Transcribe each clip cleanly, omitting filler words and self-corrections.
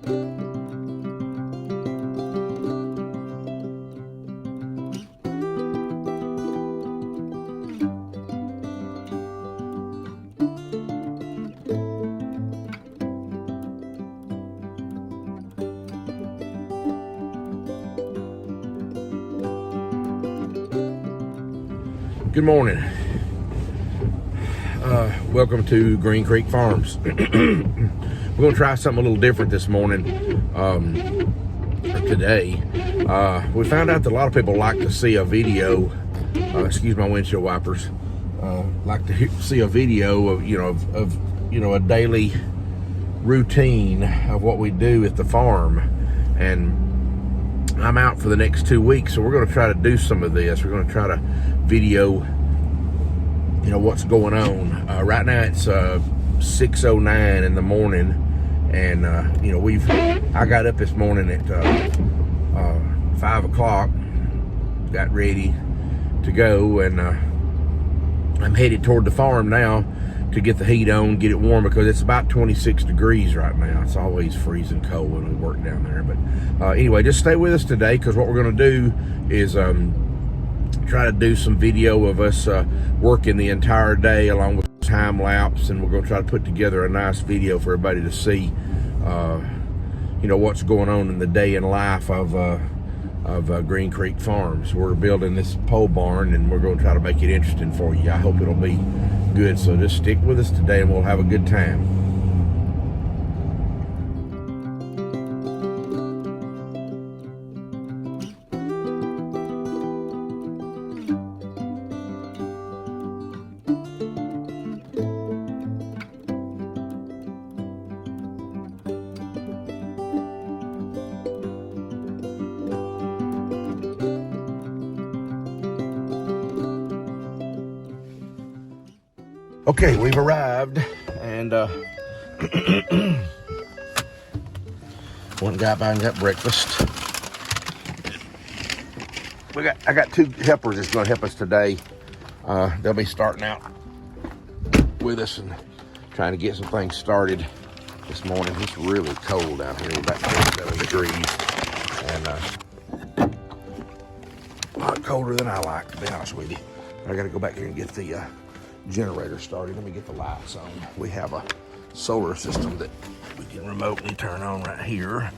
Good morning. Welcome to Green Creek Farms. We're going to try something a little different this morning, today. We found out that a lot of people like to see a video, excuse my windshield wipers, like to see a video of a daily routine of what we do at the farm. And I'm out for the next 2 weeks, so we're going to try to do some of this. We're going to try to video what's going on. Right now it's 6:09 in the morning, and I got up this morning at 5 o'clock, got ready to go, and I'm headed toward the farm now to get the heat on, get it warm, because it's about 26 degrees right now. It's always freezing cold when we work down there. But anyway, just stay with us today, because what we're going to do is try to do some video of us working the entire day along with time lapse, and we're going to try to put together a nice video for everybody to see what's going on in the day in life of Green Creek Farms. We're building this pole barn, and we're going to try to make it interesting for you. I hope it'll be good, so just stick with us today and we'll have a good time. Okay, we've arrived, and one guy by and got breakfast. I got two helpers that's going to help us today. They'll be starting out with us and trying to get some things started this morning. It's really cold out here, about 27 degrees, and a lot colder than I like, to be honest with you. I got to go back here and get the generator started. Let me get the lights on. We have a solar system that we can remotely turn on right here.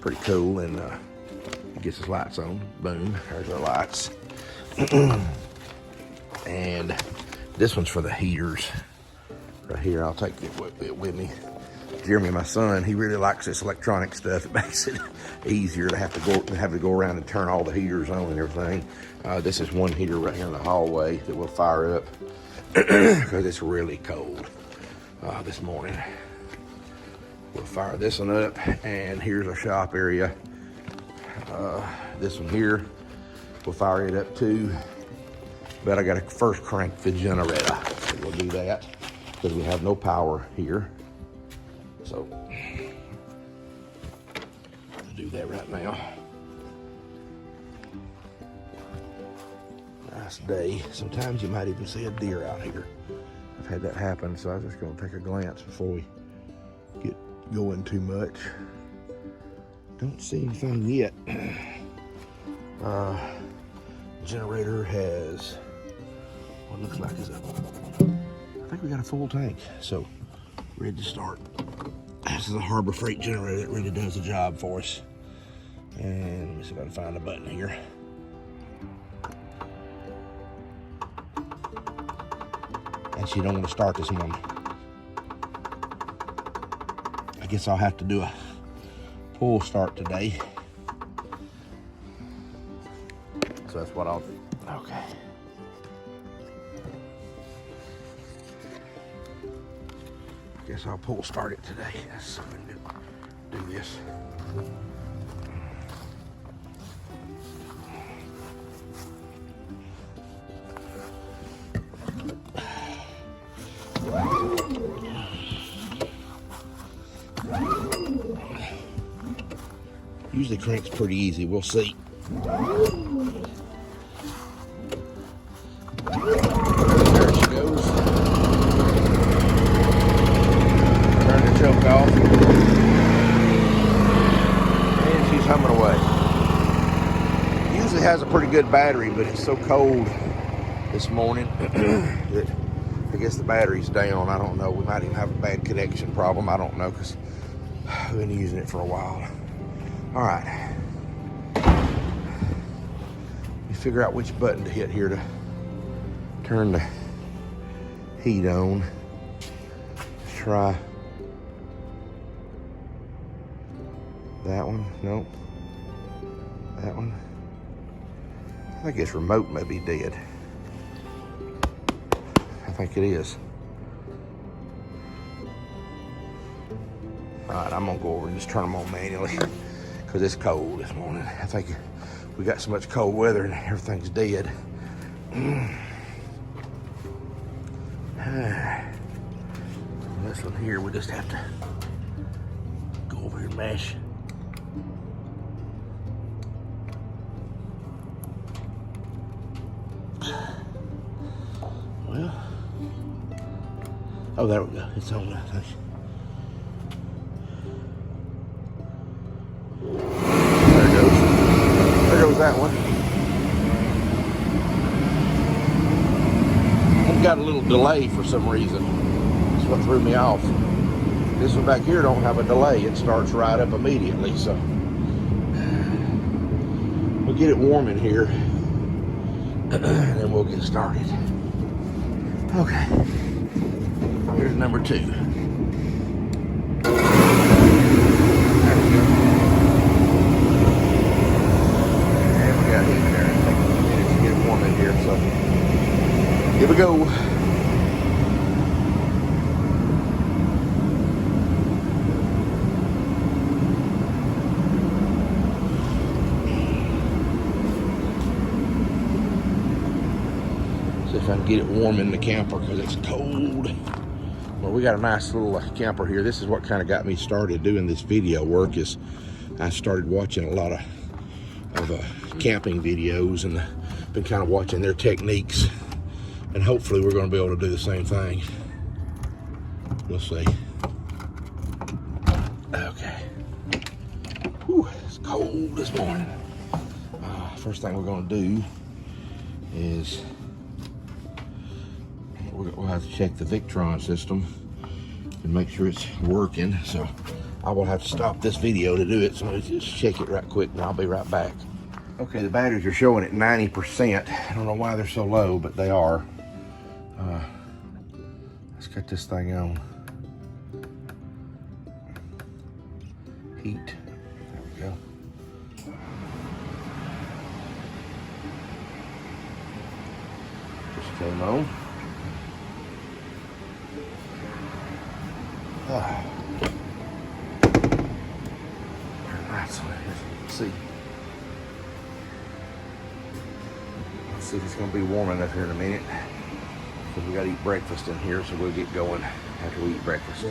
Pretty cool, and it gets its lights on. Boom, there's our lights. And this one's for the heaters. Right here, I'll take it with me. Jeremy, my son, he really likes this electronic stuff. It makes it easier to have to go around and turn all the heaters on and everything. This is one heater right here in the hallway that we'll fire up because it's really cold this morning. We'll fire this one up, and here's our shop area. This one here, we'll fire it up too. But I got to first crank the generator. So we'll do that because we have no power here. So I'll do that right now. Nice day. Sometimes you might even see a deer out here. I've had that happen, so I'm just going to take a glance before we get going too much. Don't see anything yet. Generator has what looks like is I think we got a full tank, so ready to start. This is a Harbor Freight generator that really does the job for us. And let me see if I can find a button here. Actually, don't want to start this one. I guess I'll have to do a pull start today. So that's what I'll do. Okay. I guess I'll pull start it today. That's something to do this. Usually cranks pretty easy. We'll see. There she goes. Turn the choke off. usually has a pretty good battery, but it's so cold this morning that I guess the battery's down. I don't know. We might even have a bad connection problem. I don't know, because I've been using it for a while. All right. You figure out which button to hit here to turn the heat on. Let's try that one. Nope. That one. I think this remote may be dead. I think it is. All right, I'm gonna go over and just turn them on manually because it's cold this morning. I think we got so much cold weather and everything's dead. This one here, we just have to go over here and mash. Well, oh, there we go. It's on, I think. There it goes. There goes that one. I've got a little delay for some reason. That's what threw me off. This one back here don't have a delay. It starts right up immediately, so we'll get it warm in here and then we'll get started. Okay, here's number 2. There we go. And we got heat there. It takes a minute to get it warm in here, so here we go. See if I can get it warm in the camper because it's cold. Well, we got a nice little camper here. This is what kind of got me started doing this video work. Is I started watching a lot of camping videos and been kind of watching their techniques, and hopefully we're going to be able to do the same thing. We'll see. Okay. Whew, it's cold this morning. First thing we're going to do is we'll have to check the Victron system and make sure it's working. So I will have to stop this video to do it. So let's just check it right quick and I'll be right back. Okay, the batteries are showing at 90%. I don't know why they're so low, but they are. Let's get this thing on. Heat. There we go. Just came on. Lights on it. Let's see. Let's see if it's going to be warm enough here in a minute. Because we got to eat breakfast in here, so we'll get going after we eat breakfast.